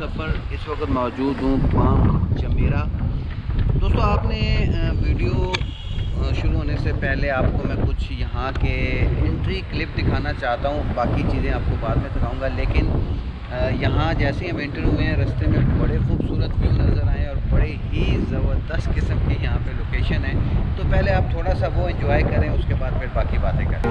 सफ़र इस वक्त मौजूद हूँ पाम जमीरा। दोस्तों आपने वीडियो शुरू होने से पहले आपको मैं कुछ यहाँ के एंट्री क्लिप दिखाना चाहता हूँ, बाकी चीज़ें आपको बाद में दिखाऊँगा। लेकिन यहाँ जैसे ही हम एंटर हुए हैं रास्ते में बड़े खूबसूरत व्यू नज़र आए और बड़े ही ज़बरदस्त किस्म की यहाँ पे लोकेशन है। तो पहले आप थोड़ा सा वो एंजॉय करें, उसके बाद फिर बाकी बातें करें।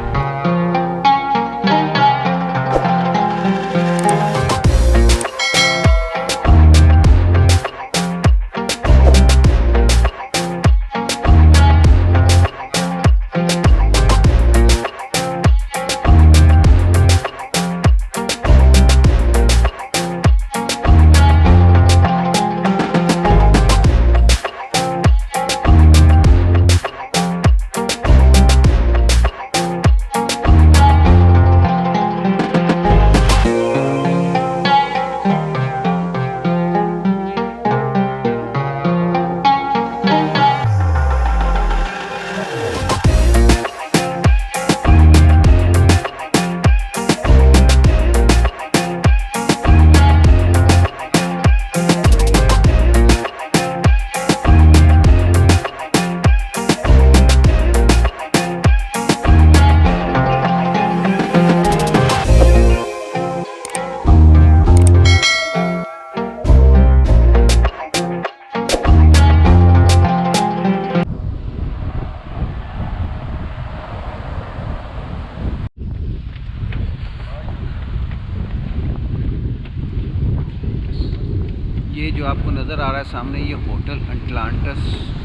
ये जो आपको नज़र आ रहा है सामने, ये होटल अटलांटिस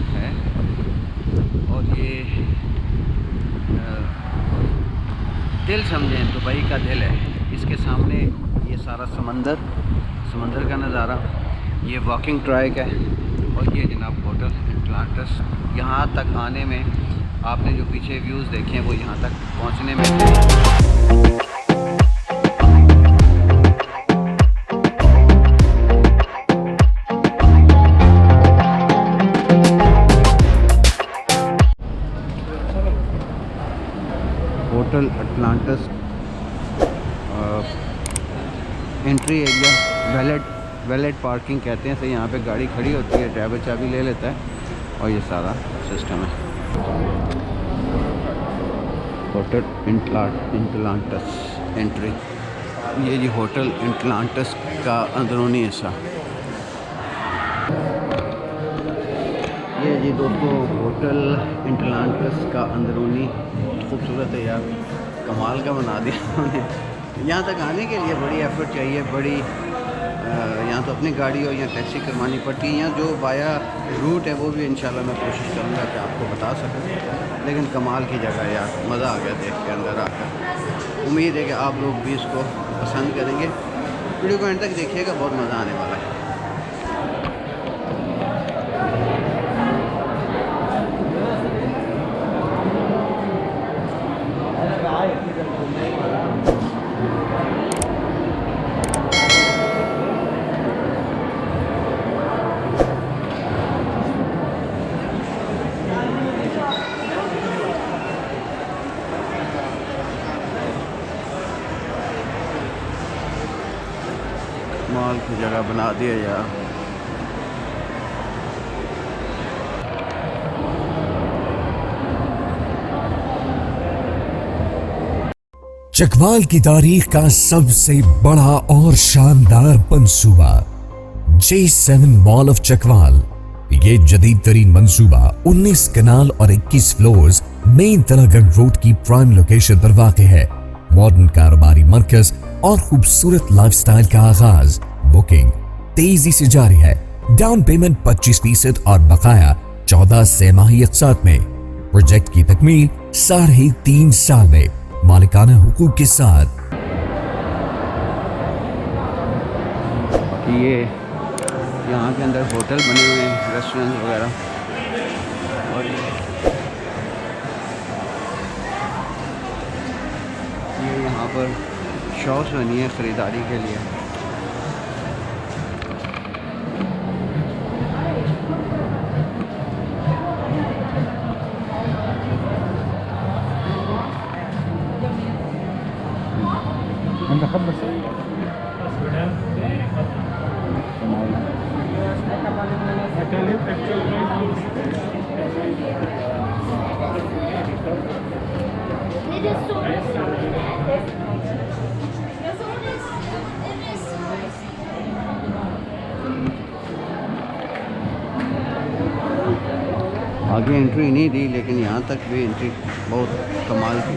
है और ये दिल समझें दुबई का दिल है। इसके सामने ये सारा समंदर का नज़ारा, ये वॉकिंग ट्रैक है और ये जनाब होटल अटलांटिस। यहाँ तक आने में आपने जो पीछे व्यूज़ देखे हैं वो यहाँ तक पहुँचने में hotel Atlantis entry area valet parking कहते हैं। तो यहाँ पे गाड़ी खड़ी होती है, ड्राइवर चाबी ले लेता है और ये सारा सिस्टम है। होटल अटलांटिस एंट्री, ये जी होटल अटलांटिस का अंदरूनी हिस्सा। ये जी दोस्तों होटल अटलांटिस का अंदरूनी, खूबसूरत है यार, कमाल का बना दिया उन्होंने। यहाँ तक आने के लिए बड़ी एफर्ट चाहिए, बड़ी यहाँ तो अपनी गाड़ी हो या टैक्सी करवानी पड़ती है। यहाँ जो वाया रूट है वो भी इंशाल्लाह मैं कोशिश करूँगा कि आपको बता सकूँ। लेकिन कमाल की जगह है यार, मज़ा आ गया देख के अंदर आकर। उम्मीद है कि आप लोग भी इसको पसंद करेंगे। वीडियो को एंड तक देखिएगा, बहुत मज़ा आने वाला है। माल की जगह बना दिया यार। चकवाल की तारीख का सबसे बड़ा और शानदार मंसूबा J7 मॉल ऑफ चकवाल। ये जदीद तरीन मंसूबा 19 कनाल और 21 फ्लोर्स मेन तलागढ़ रोड की प्राइम लोकेशन पर वाक़ है। मॉडर्न कारोबारी मरकज और खूबसूरत लाइफस्टाइल का आगाज। बुकिंग तेजी से जारी है। डाउन पेमेंट 25% और बकाया 14 सेमाही अक़सात में। प्रोजेक्ट की तकमील 3.5 साल में मालिकाना हुकूक के साथ। ये यहाँ के अंदर होटल बने हुए हैं, रेस्टोरेंट वगैरह, और ये यहाँ पर शॉप्स बनी है ख़रीदारी के लिए। ये एंट्री नहीं दी, लेकिन यहाँ तक भी एंट्री बहुत कमाल की।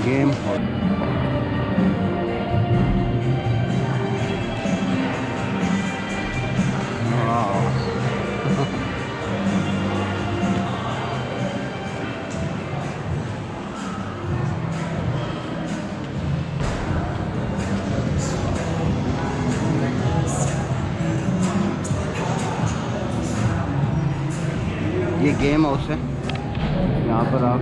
गेम हॉल, ये गेम हाउस है। यहाँ पर आप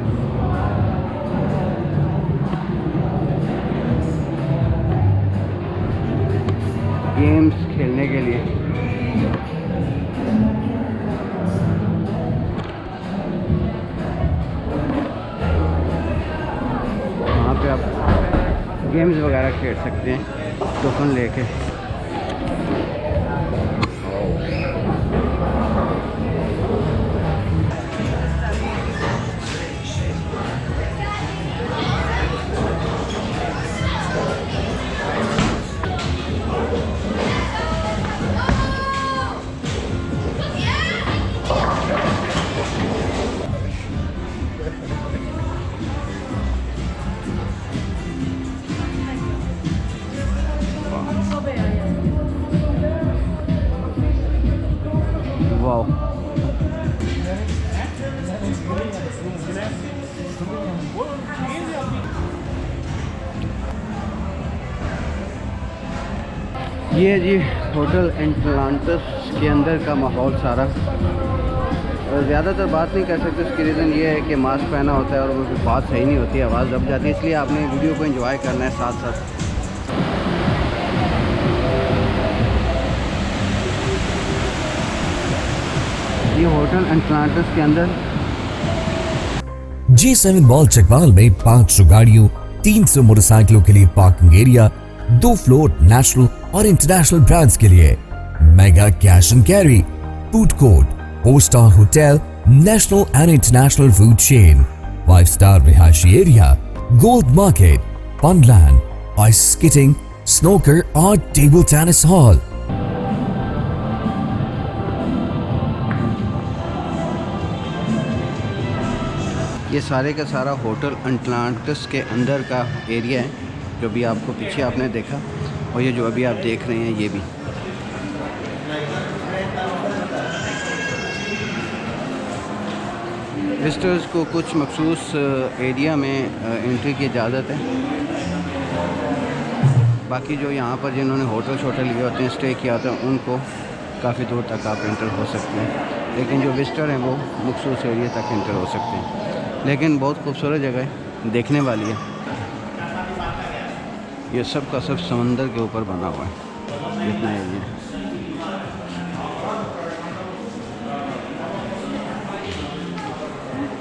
गेम्स खेलने के लिए वहाँ पे आप गेम्स वगैरह खेल सकते हैं टोकन लेके। वाओ, ये जी होटल एटलांटिस के अंदर का माहौल सारा। ज़्यादातर बात नहीं कर सकते, उसकी रीज़न ये है कि मास्क पहना होता है और वो बात सही नहीं होती, आवाज़ दब जाती है, इसलिए आपने वीडियो को एंजॉय करना है साथ साथ। ये होटल एटलांटिस के अंदर G7 मॉल चकवाल में 500 गाड़ियों, 300 मोटरसाइकिलों के लिए पार्किंग एरिया, 2 फ्लोर नेशनल और इंटरनेशनल ब्रांड्स के लिए, mega cash and carry, food court, 4-star hotel, national and international food chain, 5-star रिहायशी area, gold market, Funland, ice skating, snooker और टेबल टेनिस हॉल। ये सारे का सारा होटल एटलांटिस के अंदर का एरिया है, जो भी आपको पीछे आपने देखा, और ये जो अभी आप देख रहे हैं ये भी। विजिटर्स को कुछ मखसूस एरिया में एंट्री की इजाज़त है, बाकी जो यहाँ पर जिन्होंने होटल शोटल लिए होते हैं, स्टे किया होता है, उनको काफ़ी दूर तक आप एंटर हो सकते हैं, लेकिन जो विजिटर हैं वो मखसूस एरिया तक एंटर हो सकते हैं। लेकिन बहुत खूबसूरत जगह है, देखने वाली है। ये सब का सब समंदर के ऊपर बना हुआ है, इतना एरिया।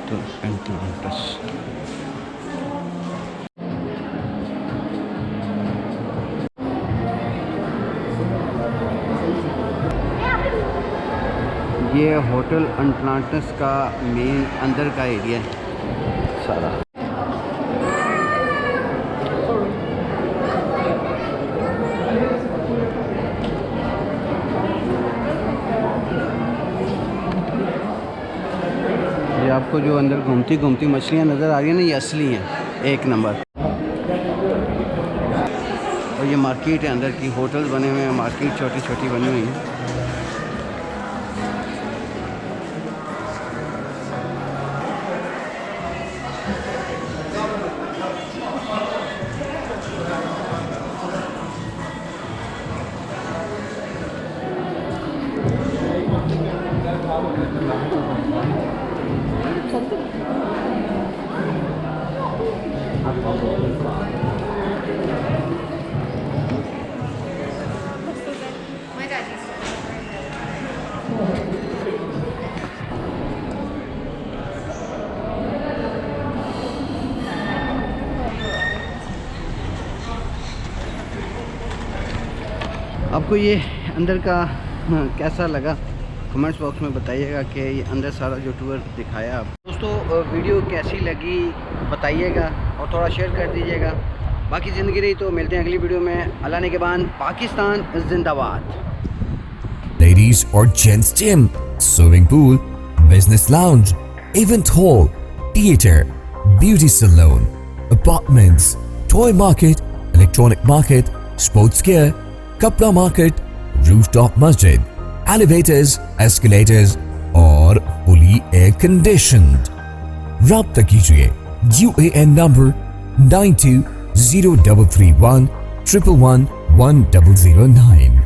तो एटलांटिस ये होटल एटलांटिस का मेन अंदर का एरिया है सारा। ये आपको जो अंदर घूमती घूमती मछलियाँ नज़र आ रही हैं ना, ये असली हैं, 1 नंबर। और ये मार्केट है अंदर की, होटल्स बने हुए हैं, मार्केट छोटी छोटी बनी हुई है। आपको ये अंदर का कैसा लगा कमेंट्स बॉक्स में बताइएगा कि ये अंदर सारा जो टूर दिखाया आप। दोस्तों वीडियो कैसी लगी बताइएगा और थोड़ा शेयर कर दीजिएगा। बाकी ज़िंदगी रही तो मिलते हैं अगली वीडियो में। अल्लाह ने के बाद पाकिस्तान जिंदाबाद। Ladies or gents gym, swimming pool, business lounge, event hall, theater, beauty salon, apartments, toy market, electronic market, sports gear, kapda market, rooftop masjid, elevators, escalators और fully air conditioned। राब्ता कीजिए UAN number 920331 111 1009।